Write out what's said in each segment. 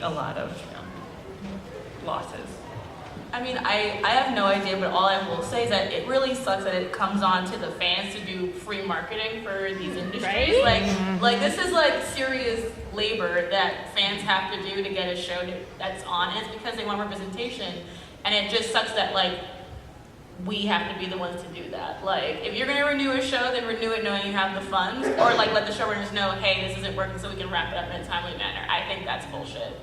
a lot of losses. I mean, I have no idea, but all I will say is that it really sucks that it comes on to the fans to do free marketing for these industries. Right? Like this is like serious labor that fans have to do to get a show that's on. And it's because they want representation, and it just sucks that like we have to be the ones to do that. Like, if you're gonna renew a show, then renew it knowing you have the funds, or like let the showrunners know, hey, this isn't working, so we can wrap it up in a timely manner. I think that's bullshit.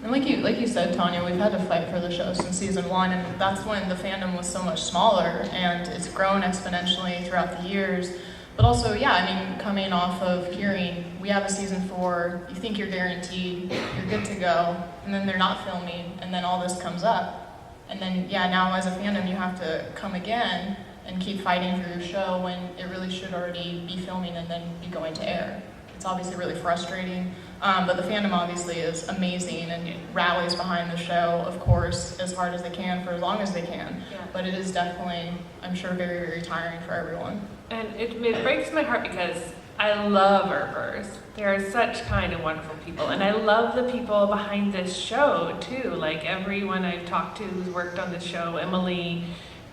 And like you said, Tanya, we've had to fight for the show since season 1, and that's when the fandom was so much smaller, and it's grown exponentially throughout the years. But also, yeah, I mean, coming off of hearing, we have a season 4, you think you're guaranteed, you're good to go, and then they're not filming, and then all this comes up. And then, yeah, now as a fandom, you have to come again and keep fighting for your show when it really should already be filming and then be going to air. It's obviously really frustrating, but the fandom obviously is amazing and rallies behind the show, of course, as hard as they can for as long as they can. Yeah. But it is definitely, I'm sure, very, very tiring for everyone. And it breaks my heart because I love Earpers. They are such kind and wonderful people. And I love the people behind this show, too. Like, everyone I've talked to who's worked on this show, Emily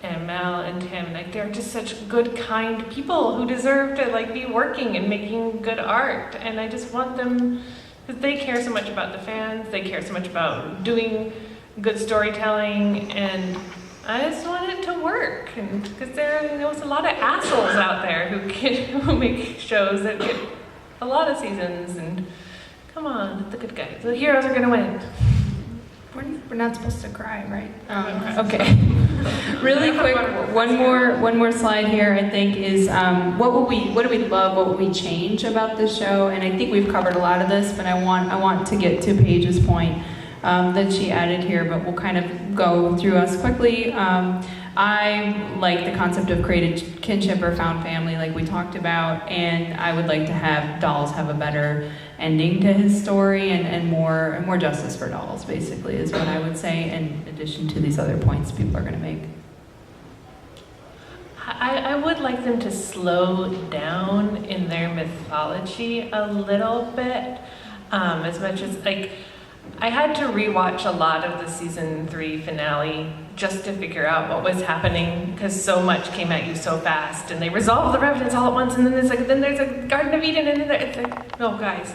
and Mel and Tim, like, they're just such good, kind people who deserve to, like, be working and making good art. And I just want them, because they care so much about the fans, they care so much about doing good storytelling, and I just want it to work, and because there's a lot of assholes out there who make shows that get a lot of seasons, and come on, the good guys, the heroes are gonna win. We're not supposed to cry, right? Okay. Really quick, one more slide here. I think is what do we love? What would we change about this show? And I think we've covered a lot of this, but I want to get to Paige's point that she added here. But we'll kind of go through us quickly. I like the concept of created kinship or found family, like we talked about, and I would like to have Dolls have a better ending to his story and more justice for Dolls, basically, is what I would say, in addition to these other points people are going to make. I would like them to slow down in their mythology a little bit, as much as, like, I had to rewatch a lot of the season 3 finale just to figure out what was happening, because so much came at you so fast, and they resolved the Revenants all at once, and then there's a Garden of Eden, and then it's like, no, guys,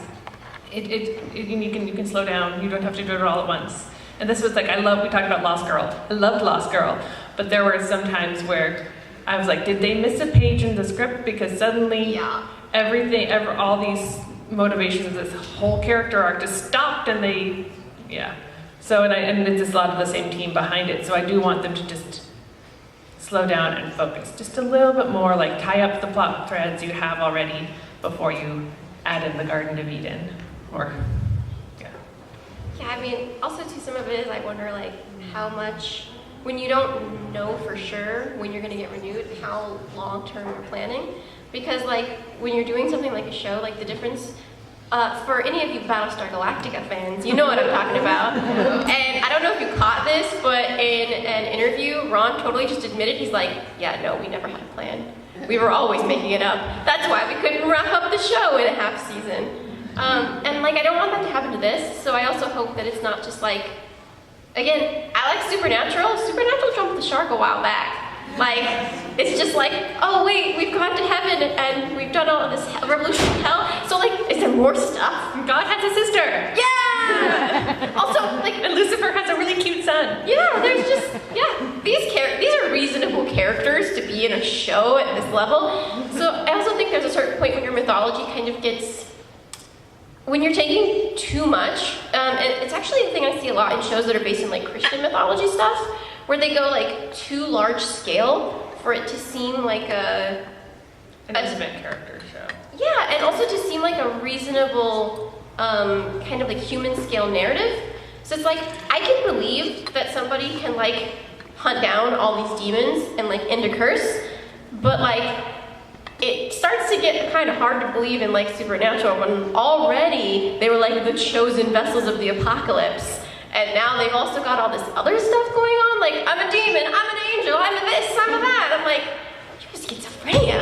you can slow down. You don't have to do it all at once. And this was like, we talked about Lost Girl. I loved Lost Girl, but there were some times where I was like, did they miss a page in the script? Because suddenly all these motivations of this whole character arc just stopped, and So, and it's just a lot of the same team behind it, so I do want them to just slow down and focus just a little bit more, like tie up the plot threads you have already before you add in the Garden of Eden, Yeah, I mean, also too, some of it is I wonder, like, how much, when you don't know for sure when you're gonna get renewed, how long-term you're planning, because, like, when you're doing something like a show, like, the difference, for any of you Battlestar Galactica fans, you know what I'm talking about. And I don't know if you caught this, but in an interview, Ron totally just admitted, he's like, yeah, no, we never had a plan. We were always making it up. That's why we couldn't wrap up the show in a half season. And like, I don't want that to happen to this, so I also hope that it's not just like, again, I like Supernatural. Supernatural jumped the shark a while back. Like, it's just like, oh wait, we've gone to heaven and we've done all this revolution in hell. So like, is there more stuff? God has a sister. Yeah. Also, like, And Lucifer has a really cute son. yeah, there's just these are reasonable characters to be in a show at this level. So I also think there's a certain point when your mythology kind of gets, when you're taking too much, and it's actually a thing I see a lot in shows that are based in like Christian mythology stuff, where they go like too large scale for it to seem like an intimate character show. Yeah, and also to seem like a reasonable kind of like human scale narrative. So it's like, I can believe that somebody can like hunt down all these demons and like end a curse, but like it starts to get kind of hard to believe in like Supernatural when already they were like the chosen vessels of the apocalypse. And now they've also got all this other stuff going on, like, I'm a demon, I'm an angel, I'm a this, I'm a that. I'm like, you're schizophrenia.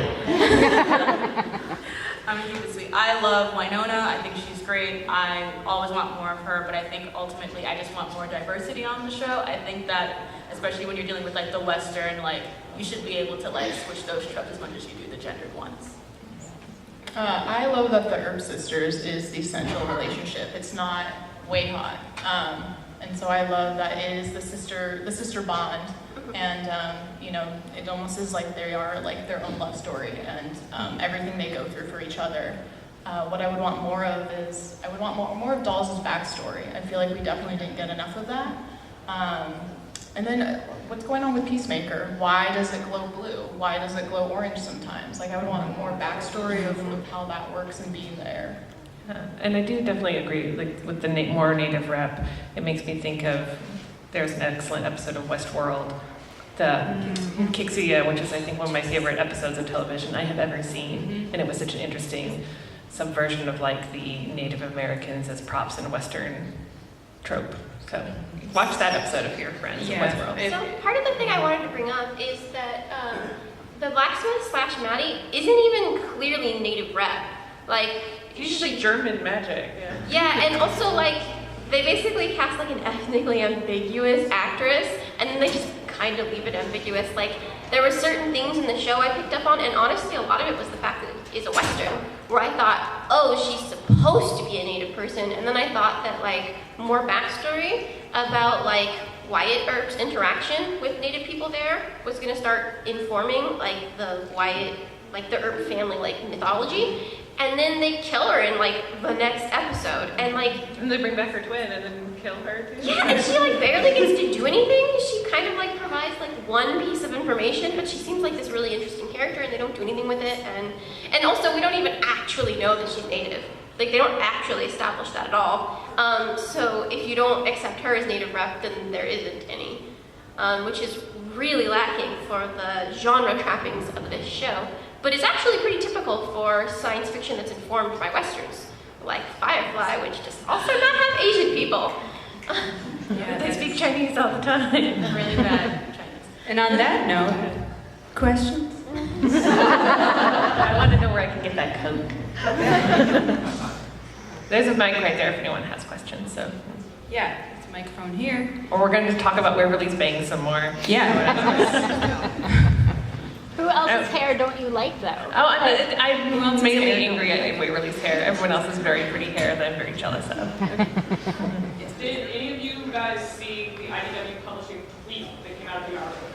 I'm gonna keep it sweet. I love Winona. I think she's great. I always want more of her, but I think ultimately I just want more diversity on the show. I think that, especially when you're dealing with like the Western, like you should be able to like switch those tropes as much as you do the gendered ones. I love that the Herb sisters is the central relationship. It's not way hot, and so I love that it is the sister bond, and you know, it almost is like they are like their own love story, and everything they go through for each other. What I would want more of is I would want more of Dolls' backstory. I feel like we definitely didn't get enough of that. And then what's going on with Peacemaker? Why does it glow blue? Why does it glow orange sometimes? Like I would want more backstory of how that works and being there. And I do definitely agree, like with the more native rep, it makes me think of, there's an excellent episode of Westworld, the Kixia, which is I think one of my favorite episodes of television I have ever seen. And it was such an interesting subversion of like the Native Americans as props in a Western trope. So watch that episode if you're friends of Westworld. So part of the thing I wanted to bring up is that the blacksmith / Maddie isn't even clearly native rep. Like She's like German magic. yeah, and also like they basically cast like an ethnically ambiguous actress, and then they just kind of leave it ambiguous. Like there were certain things in the show I picked up on, and honestly, a lot of it was the fact that it is a Western, where I thought, oh, she's supposed to be a native person, and then I thought that like more backstory about like Wyatt Earp's interaction with native people there was gonna start informing like the Wyatt, like the Earp family like mythology. And then they kill her in like the next episode, and like And they bring back her twin and then kill her too. yeah, and she like barely gets to do anything. She kind of like provides like one piece of information, but she seems like this really interesting character, and they don't do anything with it. And also we don't even actually know that she's native. Like they don't actually establish that at all. So if you don't accept her as native rep, then there isn't any, which is really lacking for the genre trappings of this show. But it's actually pretty typical for science fiction that's informed by Westerns, like Firefly, which just also not have Asian people. They speak Chinese all the time. Really bad Chinese. And on that note, questions? I want to know where I can get that coat. There's a mic right there if anyone has questions. So, Yeah, there's a microphone here. or we're going to talk about Waverly's Bangs some more. Yeah. Who else's hair don't you like though? Oh, I'm mainly angry at Waverly's hair. Everyone else has very pretty hair that I'm very jealous of. Did any of you guys see the IDW publishing tweet that came out of the article?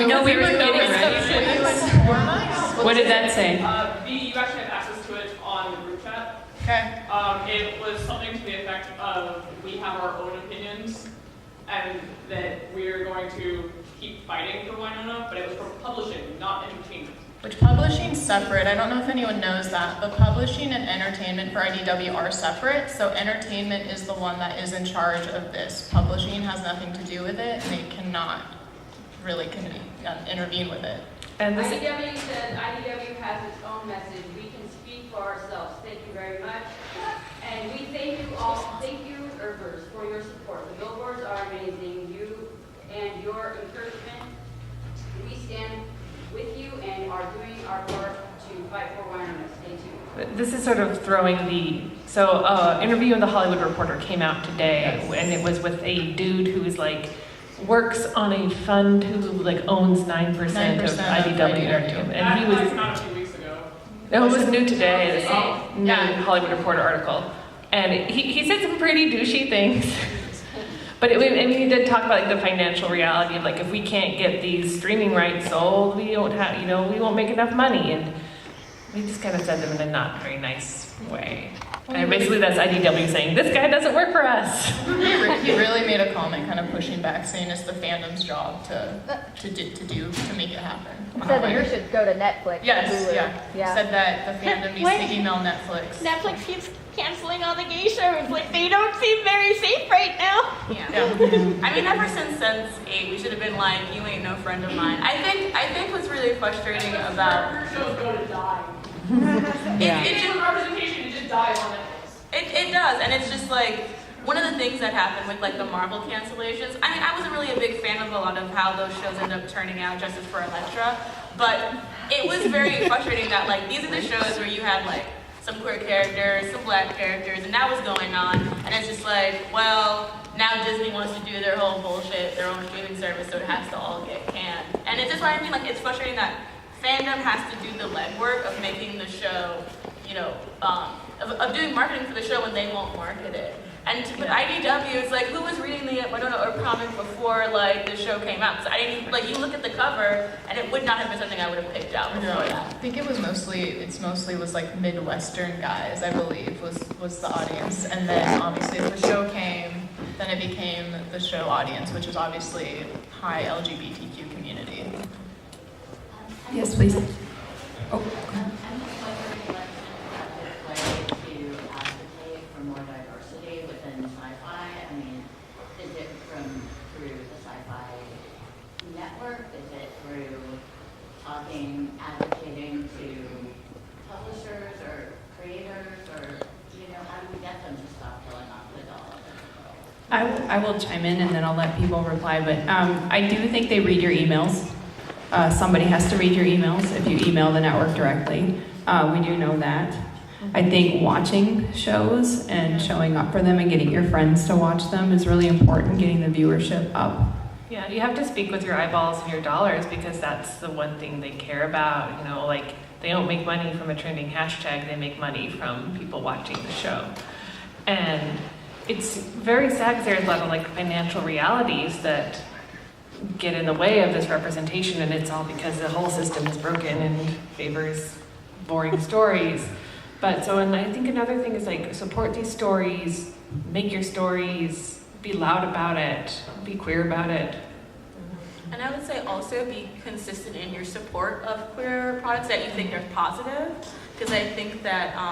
No, we were getting ready. What did that say? You actually have access to it on the group chat. Okay. It was something to the effect of, we have our own opinions, and that we're going to keep fighting for Winona, but it was for publishing, not entertainment. Which publishing's separate. I don't know if anyone knows that, but publishing and entertainment for IDW are separate. So entertainment is the one that is in charge of this. Publishing has nothing to do with it, and they cannot really intervene with it. And this IDW says IDW has its own message. We can speak for ourselves. Thank you very much. And we thank you all, thank you, Herbers, for your support. The billboards are amazing. You and your encouragement. We stand with you and are doing our part to fight for Winona. Stay tuned. This is sort of throwing the, interview in the Hollywood Reporter came out today, and it was with a dude who is like, works on a fund who like owns 9% of IDW Entertainment. And he was, came out a few weeks ago. no, it was new today, this new Yeah. Hollywood Reporter article. And he said some pretty douchey things. But he did talk about like the financial reality of like, if we can't get these streaming rights sold, we don't have, we won't make enough money. And he just kind of said them in a not very nice way. And basically that's IDW saying, this guy doesn't work for us. He really made a comment kind of pushing back, saying it's the fandom's job to make it happen. Said that you should go to Netflix. or Yes, Hulu. yeah. Said that the fandom needs to email Netflix. Netflix keeps canceling all the gay shows. Like they don't seem very safe right now. Yeah. Yeah. I mean, ever since Sense8, we should have been like, you ain't no friend of mine. I think what's really frustrating about Her shows go to die. it just Representation, it just dies on Netflix. It does, and it's just like one of the things that happened with like the Marvel cancellations. I mean, I wasn't really a big fan of a lot of how those shows ended up turning out, Justice for Elektra. But it was very frustrating that like these are the shows where you had like some queer characters, some black characters, and that was going on. And it's just like, well, now Disney wants to do their whole bullshit, their own streaming service, so it has to all get canned. And it's just what I mean, like it's frustrating that fandom has to do the legwork of making the show, you know, of doing marketing for the show when they won't market it. And with IDW, it's like, who was reading the Winona Earp comic before like the show came out? So I didn't even, like, you look at the cover, and it would not have been something I would have picked out before that. I think it was mostly was like Midwestern guys, I believe, was the audience. And then obviously as the show came, then it became the show audience, which is obviously high LGBTQ community. Yes, please. Oh. I'm just wondering what an effective way to advocate for more diversity within sci-fi. I mean, is it through the sci-fi network? Is it through advocating to publishers or creators, or how do we get them to stop filling up with all of it? I will chime in and then I'll let people reply, but I do think they read your emails. Somebody has to read your emails if you email the network directly. We do know that. I think watching shows and showing up for them and getting your friends to watch them is really important, getting the viewership up. Yeah, you have to speak with your eyeballs and your dollars because that's the one thing they care about. You know, like they don't make money from a trending hashtag, they make money from people watching the show. And it's very sad because there's a lot of like financial realities that get in the way of this representation, and it's all because the whole system is broken and favors boring stories. But so, and I think another thing is like support these stories, make your stories, be loud about it, be queer about it. And I would say also be consistent in your support of queer products that you think are positive, because I think that